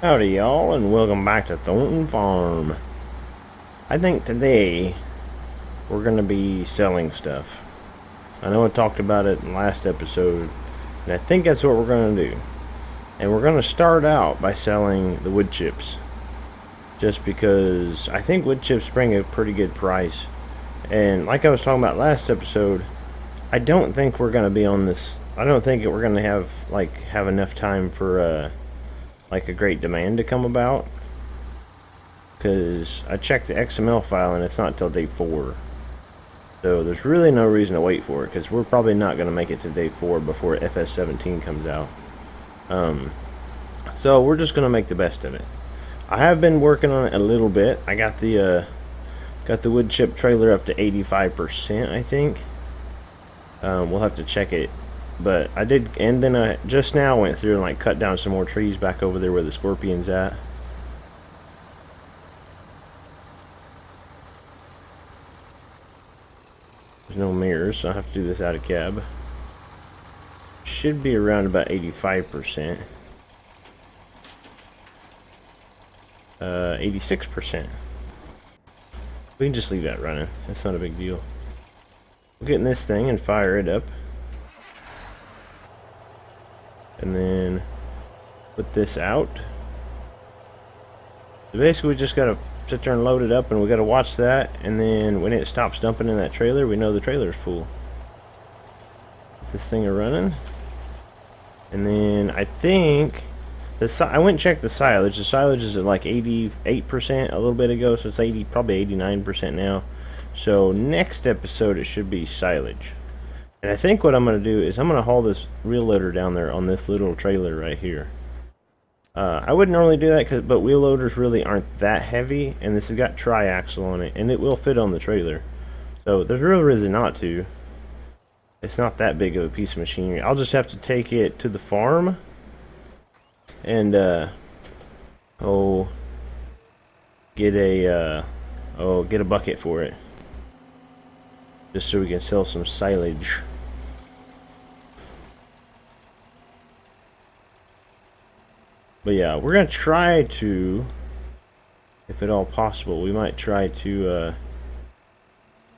Howdy y'all, and welcome back to Thornton Farm. I think today we're going to be selling stuff. I know I talked about it in the last episode, and I think that's what we're going to do. And we're going to start out by selling the wood chips. Just because I think wood chips bring a pretty good price. And like I was talking about last episode, I don't think we're going to be on this. I don't think we're going to have enough time for like a great demand to come about, because I checked the XML file and it's not till day 4. So there's really no reason to wait for it, because we're probably not going to make it to day 4 before FS17 comes out. So we're just going to make the best of it. I have been working on it a little bit. I got the wood chip trailer up to 85%, I think. We'll have to check it. But I did, and then I just now went through and like cut down some more trees back over there where the scorpion's at. There's no mirrors, so I'll have to do this out of cab. Should be around about 85%. 86%. We can just leave that running. That's not a big deal. We'll get in this thing and fire it up. And then put this out. So basically we just gotta sit there and load it up, and we gotta watch that, and then when it stops dumping in that trailer, we know the trailer's full. Get this thing running. And then I think I went and checked the silage. The silage is at like 88% a little bit ago, so it's probably 89% now. So next episode it should be silage. And I think what I'm going to do is I'm going to haul this wheel loader down there on this little trailer right here. I wouldn't normally do that, but wheel loaders really aren't that heavy, and this has got tri-axle on it, and it will fit on the trailer. So there's real reason not to. It's not that big of a piece of machinery. I'll just have to take it to the farm and get a bucket for it, just so we can sell some silage. But yeah, we're gonna try to, if at all possible, we might try to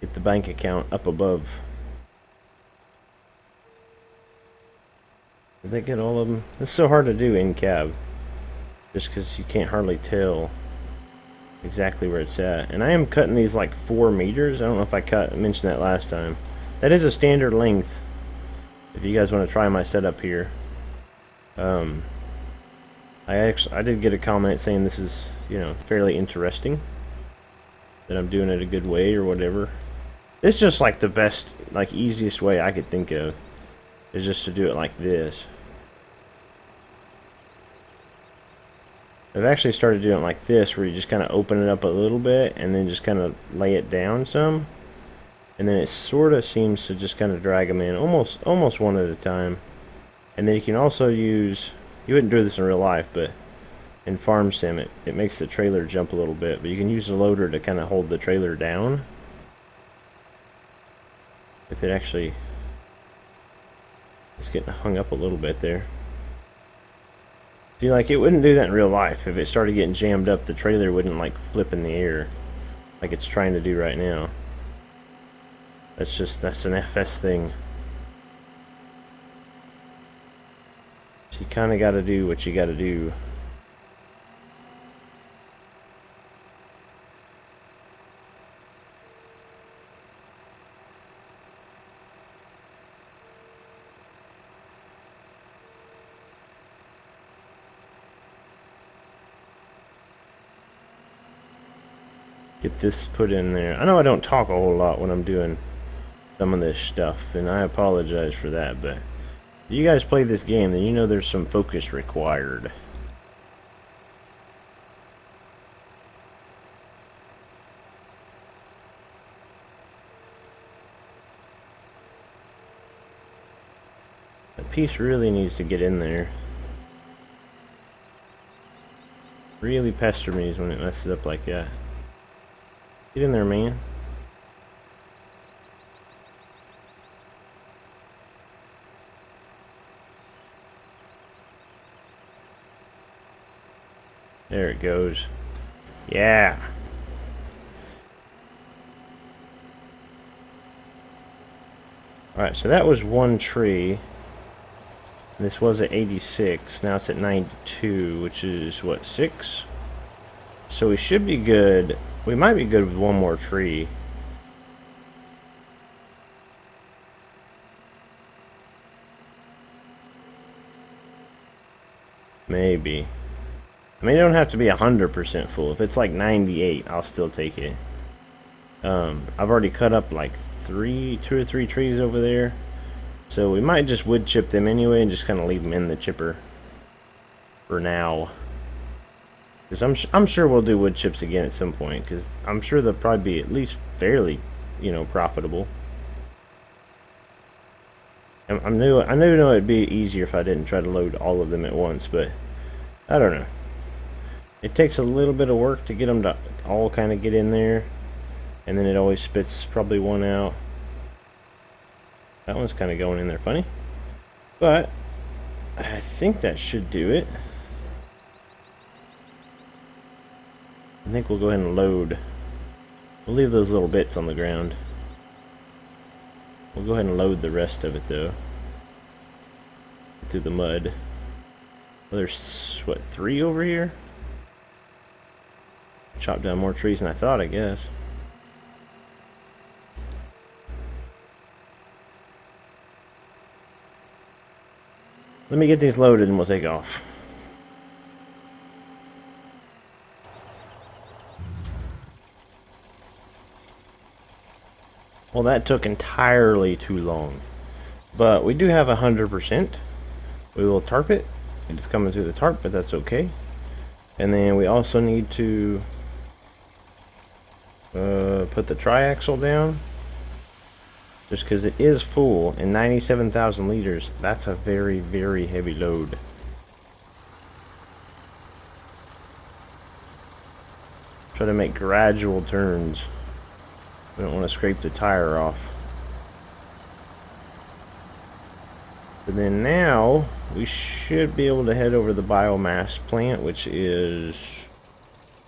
get the bank account up above. Did they get all of them? It's so hard to do in cab, just because you can't hardly tell exactly where it's at. And I am cutting these like 4 meters. I don't know if I mentioned that last time. That is a standard length if you guys want to try my setup here. I did get a comment saying this is, fairly interesting, that I'm doing it a good way or whatever. It's just like the best, like easiest way I could think of is just to do it like this. I've actually started doing it like this, where you just kind of open it up a little bit and then just kind of lay it down some, and then it sort of seems to just kind of drag them in almost one at a time. And then you can also use, you wouldn't do this in real life, but in farm sim it makes the trailer jump a little bit, but you can use the loader to kind of hold the trailer down. If it actually is getting hung up a little bit there. See, like, it wouldn't do that in real life. If it started getting jammed up, the trailer wouldn't like flip in the air like it's trying to do right now. That's an FS thing. So you kind of got to do what you got to do. Get this put in there. I know I don't talk a whole lot when I'm doing some of this stuff, and I apologize for that, but if you guys play this game, then you know there's some focus required. That piece really needs to get in there. Really pester me when it messes up like that. Get in there, man. There it goes. Yeah. Alright, so that was one tree. This was at 86. Now it's at 92, which is, what, 6? So we should be good. We might be good with one more tree. Maybe. I mean, it don't have to be 100% full. If it's like 98, I'll still take it. I've already cut up like 2 or 3 trees over there. So we might just wood chip them anyway and just kind of leave them in the chipper for now. Because I'm sure we'll do wood chips again at some point. Because I'm sure they'll probably be at least fairly, you know, profitable. I knew it'd be easier if I didn't try to load all of them at once, but I don't know. It takes a little bit of work to get them to all kind of get in there, and then it always spits probably one out. That one's kind of going in there funny, but I think that should do it. I think we'll go ahead and load. We'll leave those little bits on the ground. We'll go ahead and load the rest of it though. Through the mud. Well, there's, what, 3 over here? Chop down more trees than I thought, I guess. Let me get these loaded and we'll take off. Well, that took entirely too long. But we do have 100%. We will tarp it. It's coming through the tarp, but that's okay. And then we also need to put the triaxle down. Just because it is full, and 97,000 liters, that's a very, very heavy load. Try to make gradual turns. We don't want to scrape the tire off. But then now, we should be able to head over to the Biomass Plant, which is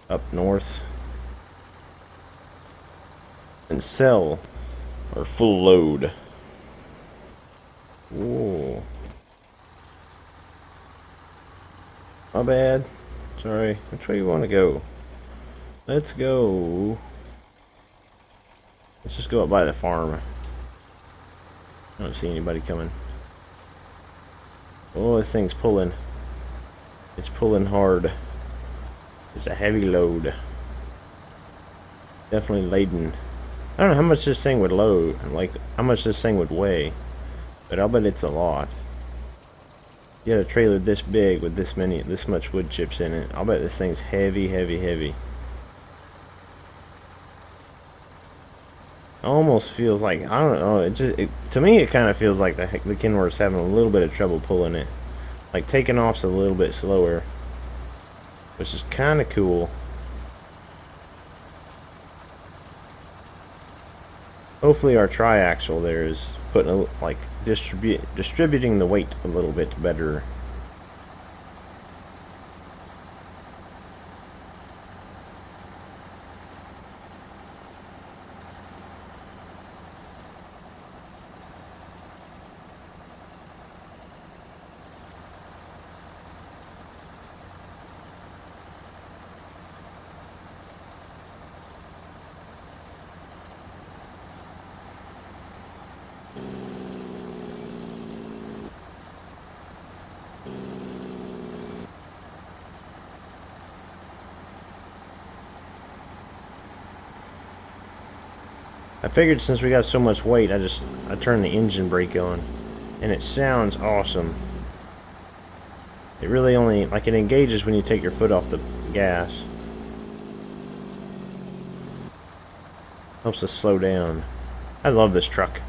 up north, and sell our full load. Whoa. My bad. Sorry. Which way you want to go? Let's go. Let's just go up by the farm. I don't see anybody coming. Oh, this thing's pulling. It's pulling hard. It's a heavy load. Definitely laden. I don't know how much this thing would load, like how much this thing would weigh, but I'll bet it's a lot. You got a trailer this big with this much wood chips in it. I'll bet this thing's heavy, heavy, heavy. Almost feels like, I don't know, to me it kind of feels like the Kenworth's having a little bit of trouble pulling it. Like taking off's a little bit slower, which is kind of cool. Hopefully our triaxle there is putting like distributing the weight a little bit better. I figured since we got so much weight, I turned the engine brake on, and it sounds awesome. It really only, like, it engages when you take your foot off the gas. Helps us slow down. I love this truck.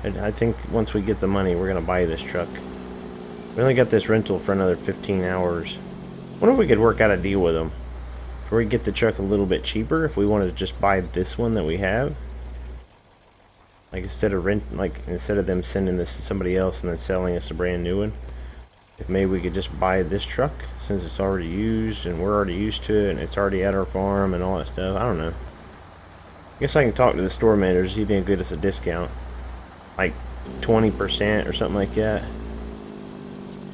I think once we get the money, we're gonna buy this truck. We only got this rental for another 15 hours. I wonder if we could work out a deal with them, where we get the truck a little bit cheaper if we wanted to just buy this one that we have. Like instead of them sending this to somebody else and then selling us a brand new one, if maybe we could just buy this truck since it's already used and we're already used to it and it's already at our farm and all that stuff. I don't know. I guess I can talk to the store manager, see if he can get us a discount. Like 20% or something like that.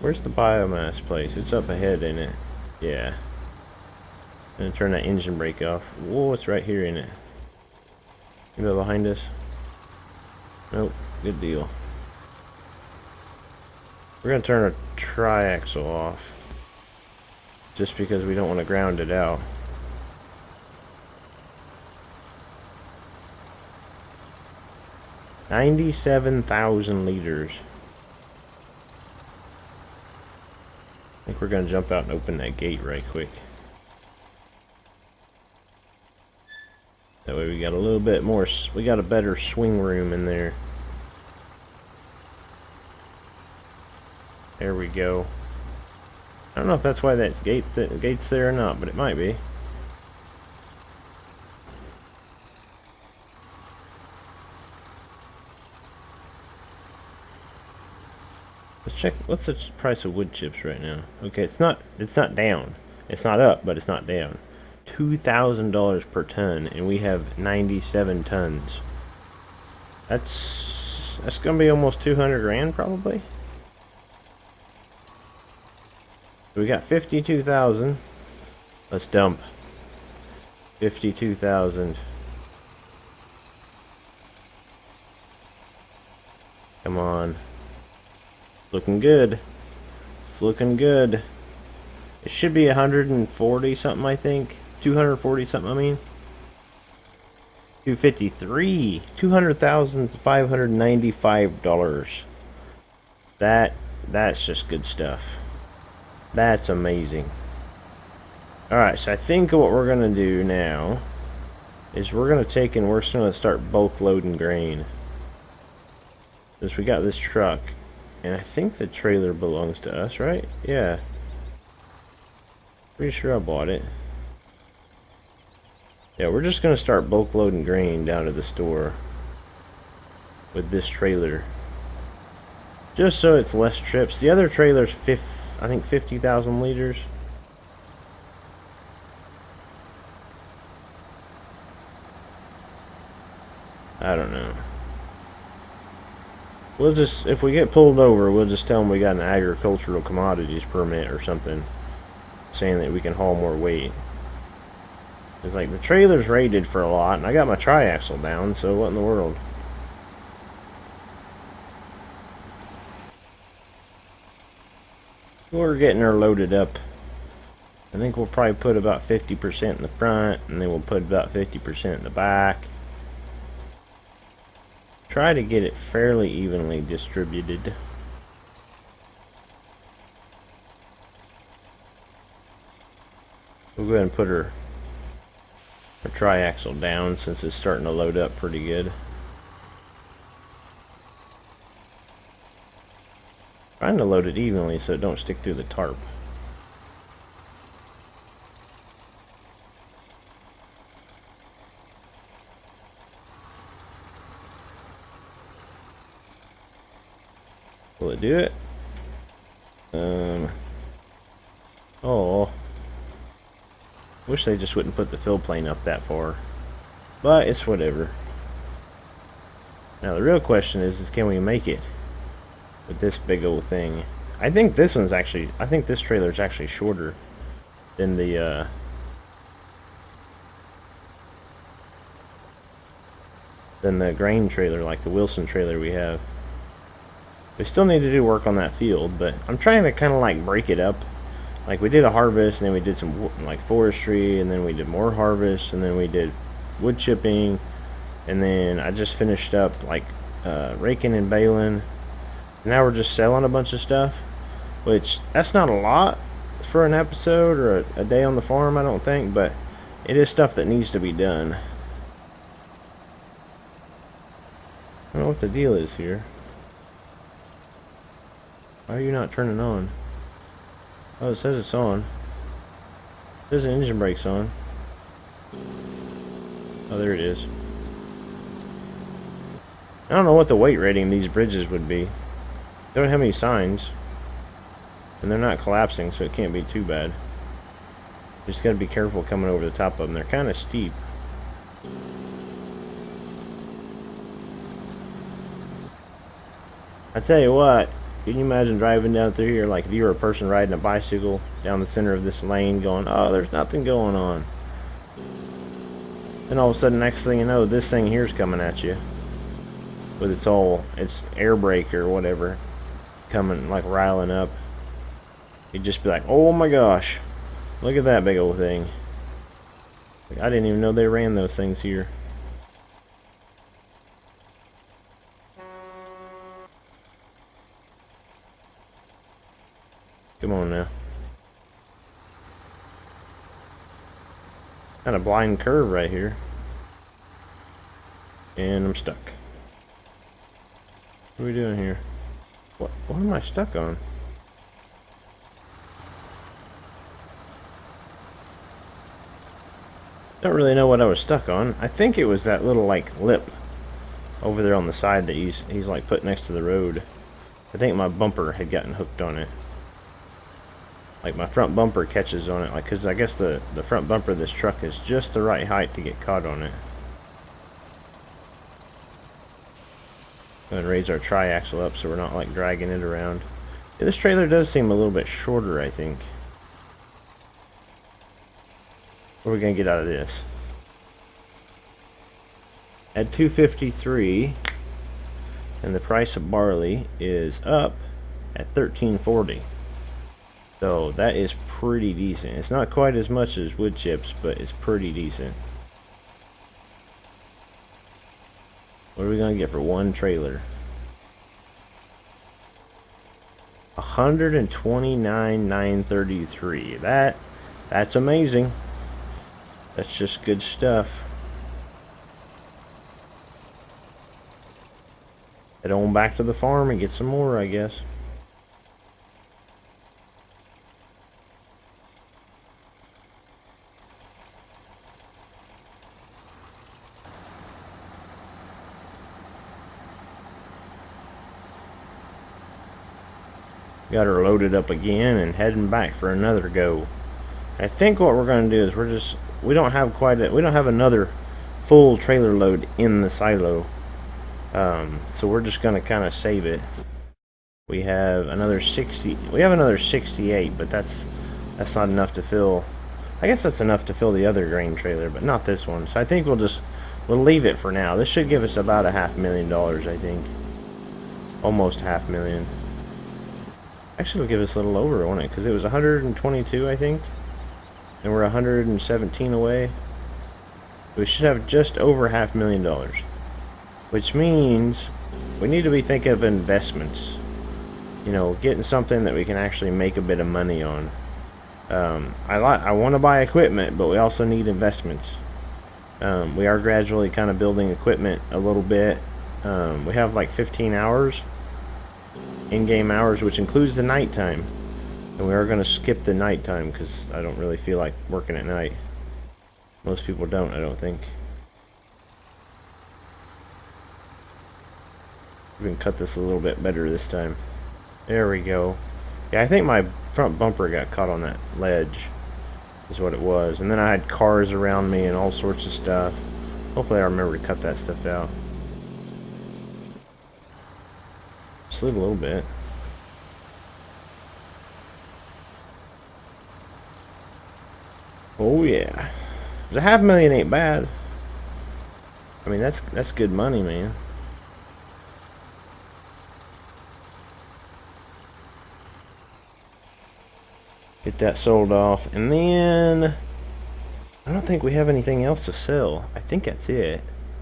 Where's the biomass place? It's up ahead, ain't it? Yeah. I'm gonna turn that engine brake off. Whoa, it's right here, ain't it? You know, behind us? Nope. Good deal. We're gonna turn our triaxle off. Just because we don't want to ground it out. $97,000 liters. I think we're gonna jump out and open that gate right quick. That way we got a little bit more, we got a better swing room in there. There we go. I don't know if that's why that's gate's there or not, but it might be. Let's check. What's the price of wood chips right now? Okay, it's not down. It's not up, but it's not down. $2,000 per ton, and we have 97 tons. That's gonna be almost 200 grand probably. We got 52,000. Let's dump 52,000. Come on. Looking good. It's looking good. It should be 140 something, I think. 240 something, I mean. 253. $200,595. That's just good stuff. That's amazing. Alright, so I think what we're gonna do now is we're gonna take and we're just gonna start bulk loading grain. Since we got this truck. And I think the trailer belongs to us, right? Yeah. Pretty sure I bought it. Yeah, we're just gonna start bulk loading grain down to the store with this trailer. Just so it's less trips. The other trailer's I think 50,000 liters. I don't know. We'll just, if we get pulled over, we'll just tell them we got an agricultural commodities permit or something, saying that we can haul more weight. It's like the trailer's rated for a lot, and I got my triaxle down, so what in the world? We're getting her loaded up. I think we'll probably put about 50% in the front, and then we'll put about 50% in the back. Try to get it fairly evenly distributed. We'll go ahead and put her triaxle down since it's starting to load up pretty good. Trying to load it evenly so it don't stick through the tarp. Will it do it? Oh. Wish they just wouldn't put the fill plane up that far. But it's whatever. Now the real question is can we make it with this big old thing? I think this one's actually, I think this trailer's actually shorter than the grain trailer, like the Wilson trailer we have. We still need to do work on that field, but I'm trying to kind of like break it up. Like we did a harvest, and then we did some like forestry, and then we did more harvest, and then we did wood chipping, and then I just finished up like raking and baling. Now we're just selling a bunch of stuff, which that's not a lot for an episode or a day on the farm, I don't think, but it is stuff that needs to be done. I don't know what the deal is here. Why are you not turning on? Oh, it says it's on. It says the engine brake's on. Oh, there it is. I don't know what the weight rating of these bridges would be. They don't have any signs. And they're not collapsing, so it can't be too bad. You just gotta be careful coming over the top of them. They're kind of steep. I tell you what, can you imagine driving down through here, like if you were a person riding a bicycle down the center of this lane going, oh, there's nothing going on. Then all of a sudden, next thing you know, this thing here's coming at you. With its air brake or whatever, coming, like riling up. You'd just be like, oh my gosh, look at that big old thing. Like, I didn't even know they ran those things here. Come on now. Kind of blind curve right here. And I'm stuck. What are we doing here? What am I stuck on? Don't really know what I was stuck on. I think it was that little like lip over there on the side that he's like put next to the road. I think my bumper had gotten hooked on it. Like my front bumper catches on it, like, because I guess the front bumper of this truck is just the right height to get caught on it. Go ahead and raise our triaxle up so we're not like dragging it around. Yeah, this trailer does seem a little bit shorter, I think. What are we gonna get out of this? At 253, and the price of barley is up at 13.40. So that is pretty decent. It's not quite as much as wood chips, but it's pretty decent. What are we gonna get for one trailer? 129,933. That's amazing. That's just good stuff. Head on back to the farm and get some more, I guess. Got her loaded up again and heading back for another go. I think what we're going to do is we don't have another full trailer load in the silo. So we're just going to kind of save it. We have another 68, but that's not enough to fill. I guess that's enough to fill the other grain trailer, but not this one. So I think we'll leave it for now. This should give us about $500,000, I think. Almost $500,000. Actually, it'll give us a little over, won't it? Because it was 122, I think. And we're 117 away. We should have just over $500,000. Which means we need to be thinking of investments. You know, getting something that we can actually make a bit of money on. I want to buy equipment, but we also need investments. We are gradually kind of building equipment a little bit. We have like 15 hours. In-game hours, which includes the nighttime, and we are going to skip the nighttime because I don't really feel like working at night. Most people don't, I don't think. We can cut this a little bit better this time. There we go. Yeah, I think my front bumper got caught on that ledge is what it was, and then I had cars around me and all sorts of stuff. Hopefully I remember to cut that stuff out. Slid a little bit. Oh yeah, the $500,000 ain't bad. I mean that's good money, man. Get that sold off, and then I don't think we have anything else to sell. I think that's it.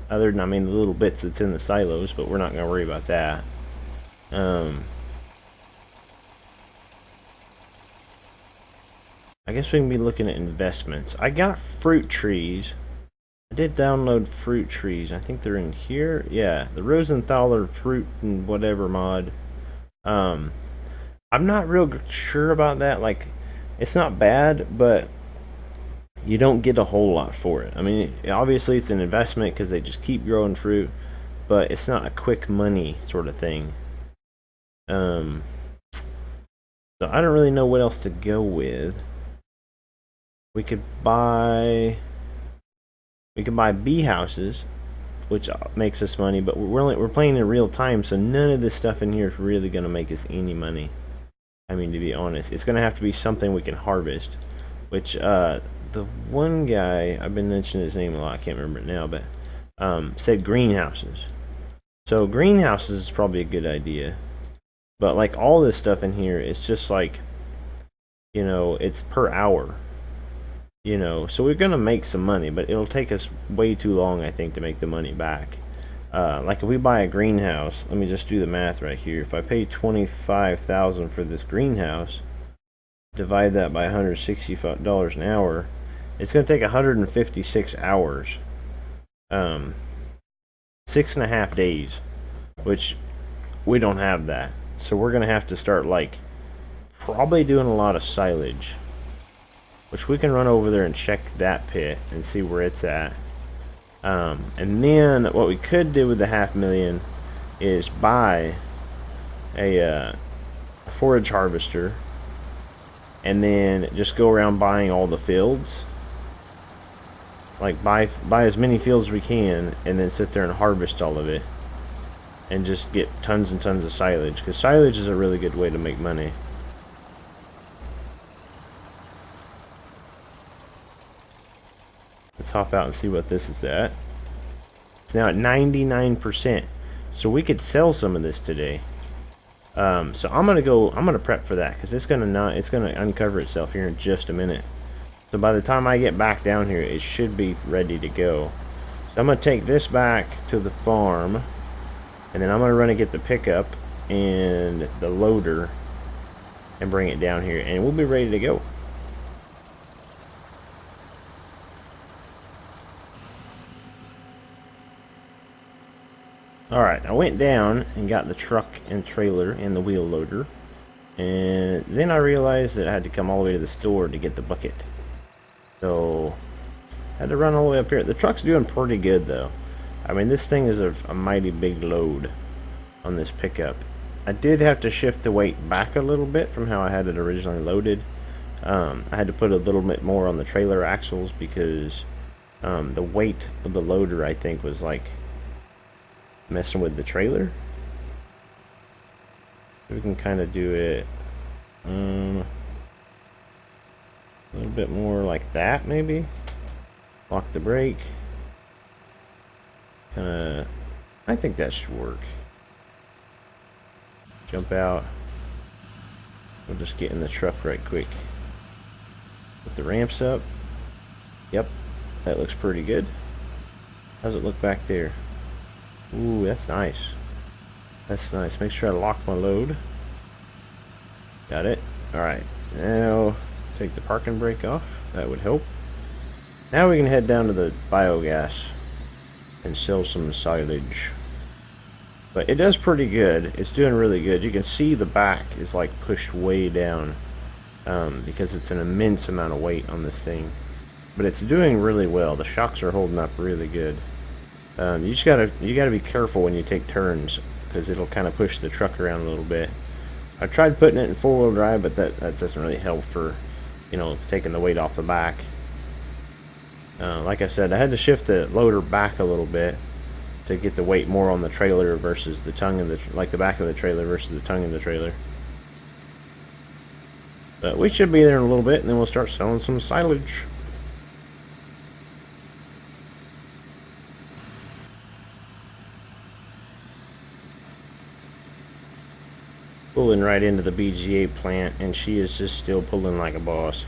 Other than, I mean, the little bits that's in the silos, but we're not gonna worry about that. I guess we can be looking at investments. I got fruit trees. I did download fruit trees. I think they're in here. Yeah, the Rosenthaler fruit and whatever mod. I'm not real sure about that. Like, it's not bad, but you don't get a whole lot for it. I mean, obviously it's an investment because they just keep growing fruit, but it's not a quick money sort of thing. So So I don't really know what else to go with. We could buy bee houses, which makes us money, but we're playing in real time, so none of this stuff in here is really going to make us any money. I mean, to be honest, it's going to have to be something we can harvest, which the one guy, I've been mentioning his name a lot, I can't remember it now, but said greenhouses. So greenhouses is probably a good idea, but like all this stuff in here, it's just like, you know, it's per hour. You know, so we're gonna make some money, but it'll take us way too long, I think, to make the money back. Like if we buy a greenhouse, let me just do the math right here. If I pay $25,000 for this greenhouse, divide that by $165 an hour, it's gonna take 156 hours, 6.5 days, which we don't have that. So we're gonna have to start like probably doing a lot of silage, which we can run over there and check that pit and see where it's at. And then what we could do with the $500,000 is buy a forage harvester and then just go around buying all the fields. Like buy as many fields as we can and then sit there and harvest all of it and just get tons and tons of silage, because silage is a really good way to make money. Let's hop out and see what this is at. It's now at 99%, so we could sell some of this today. So I'm gonna prep for that, because it's gonna uncover itself here in just a minute. So by the time I get back down here, it should be ready to go. So I'm gonna take this back to the farm, and then I'm gonna run and get the pickup and the loader and bring it down here, and we'll be ready to go. Alright, I went down and got the truck and trailer and the wheel loader, and then I realized that I had to come all the way to the store to get the bucket. So I had to run all the way up here. The truck's doing pretty good though. I mean, this thing is a mighty big load on this pickup. I did have to shift the weight back a little bit from how I had it originally loaded. I had to put a little bit more on the trailer axles because the weight of the loader, I think, was like messing with the trailer. We can kind of do it a little bit more like that, maybe. Lock the brake. I think that should work. Jump out. We'll just get in the truck right quick. Put the ramps up. Yep, that looks pretty good. How's it look back there? Ooh, that's nice. That's nice. Make sure I lock my load. Got it. Alright, now take the parking brake off. That would help. Now we can head down to the biogas and sell some silage. But it does pretty good. It's doing really good. You can see the back is like pushed way down because it's an immense amount of weight on this thing. But it's doing really well. The shocks are holding up really good. You gotta be careful when you take turns, because it'll kind of push the truck around a little bit. I tried putting it in 4-wheel drive, but that doesn't really help for, you know, taking the weight off the back. Like I said, I had to shift the loader back a little bit to get the weight more on the trailer versus the tongue of the back of the trailer versus the tongue of the trailer. But we should be there in a little bit, and then we'll start selling some silage. Pulling right into the BGA plant, and she is just still pulling like a boss.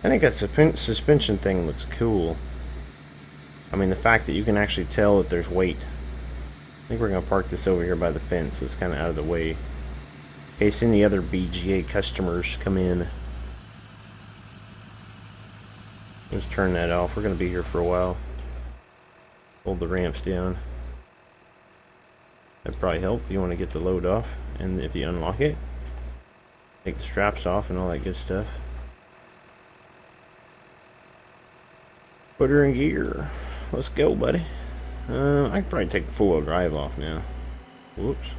I think that suspension thing looks cool. I mean, the fact that you can actually tell that there's weight. I think we're going to park this over here by the fence, so it's kind of out of the way, in case any other BGA customers come in. Let's turn that off. We're going to be here for a while. Hold the ramps down. That'd probably help if you want to get the load off, and if you unlock it, take the straps off and all that good stuff. Put her in gear. Let's go, buddy. I can probably take the 4-wheel drive off now. Whoops.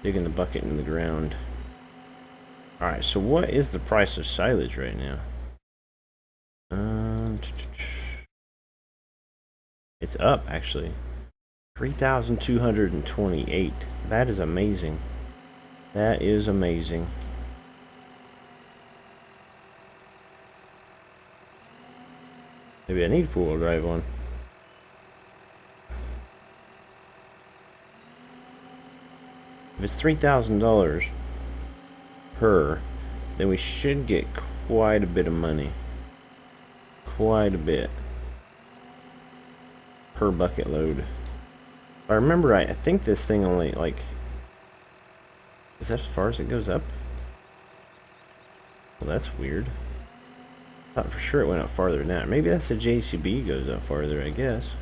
Digging the bucket into the ground. Alright, so what is the price of silage right now? It's up, actually. 3,228. That is amazing. That is amazing. Maybe I need four-wheel drive one. If it's $3,000 per, then we should get quite a bit of money. Quite a bit. Per bucket load. If I remember right, I think this thing only, like... Is that as far as it goes up? Well, that's weird. I thought for sure it went up farther than that. Maybe that's the JCB goes up farther, I guess.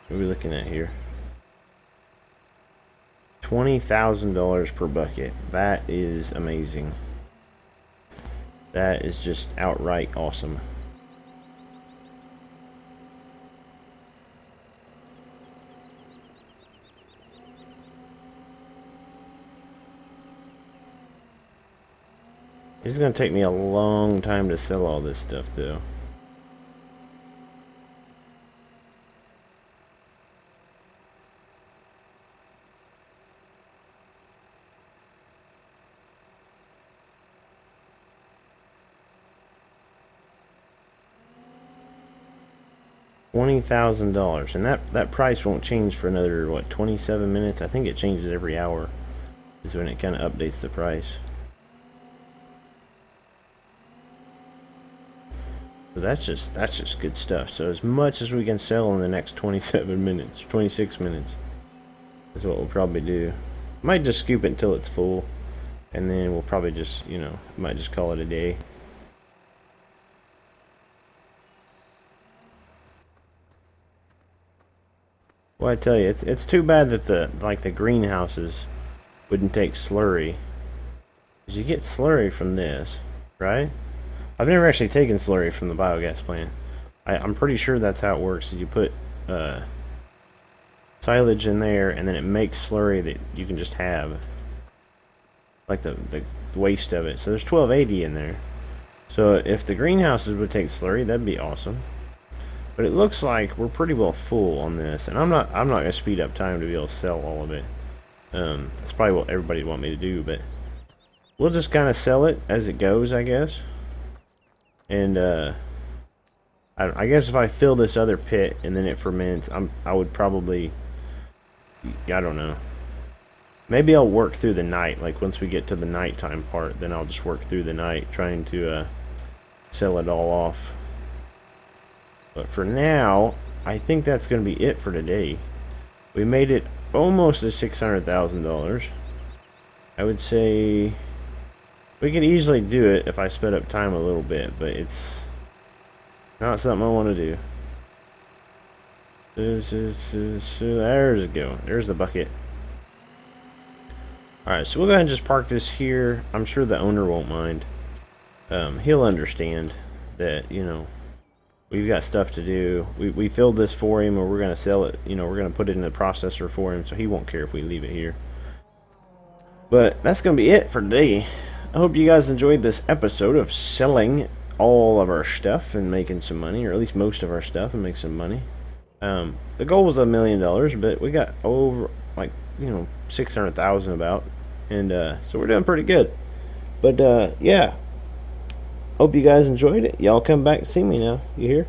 What are we looking at here? $20,000 per bucket. That is amazing. That is just outright awesome. It's going to take me a long time to sell all this stuff, though. $20,000, and that price won't change for another, what, 27 minutes? I think it changes every hour, is when it kind of updates the price. So that's just good stuff. So as much as we can sell in the next 27 minutes, 26 minutes, is what we'll probably do. Might just scoop it until it's full, and then we'll probably just, you know, might just call it a day. Well, I tell you, it's too bad that the greenhouses wouldn't take slurry, because you get slurry from this, right? I've never actually taken slurry from the biogas plant. I'm pretty sure that's how it works. Is you put silage in there, and then it makes slurry that you can just have, like the waste of it. So there's 1280 in there. So if the greenhouses would take slurry, that'd be awesome. But it looks like we're pretty well full on this, and I'm not gonna speed up time to be able to sell all of it. That's probably what everybody would want me to do, but we'll just kind of sell it as it goes, I guess. And I guess if I fill this other pit and then it ferments, I would probably, I don't know. Maybe I'll work through the night. Like once we get to the nighttime part, then I'll just work through the night trying to sell it all off. But for now, I think that's going to be it for today. We made it almost to $600,000. I would say we could easily do it if I sped up time a little bit, but it's not something I want to do. There's it go. There's the bucket. Alright, so we'll go ahead and just park this here. I'm sure the owner won't mind. He'll understand that, you know, we've got stuff to do. We filled this for him, or we're going to sell it. You know, we're going to put it in the processor for him, so he won't care if we leave it here. But that's going to be it for today. I hope you guys enjoyed this episode of selling all of our stuff and making some money, or at least most of our stuff, and make some money. The goal was $1 million, but we got over, like, you know, 600,000 about, and so we're doing pretty good. But yeah, hope you guys enjoyed it. Y'all come back and see me now. You hear?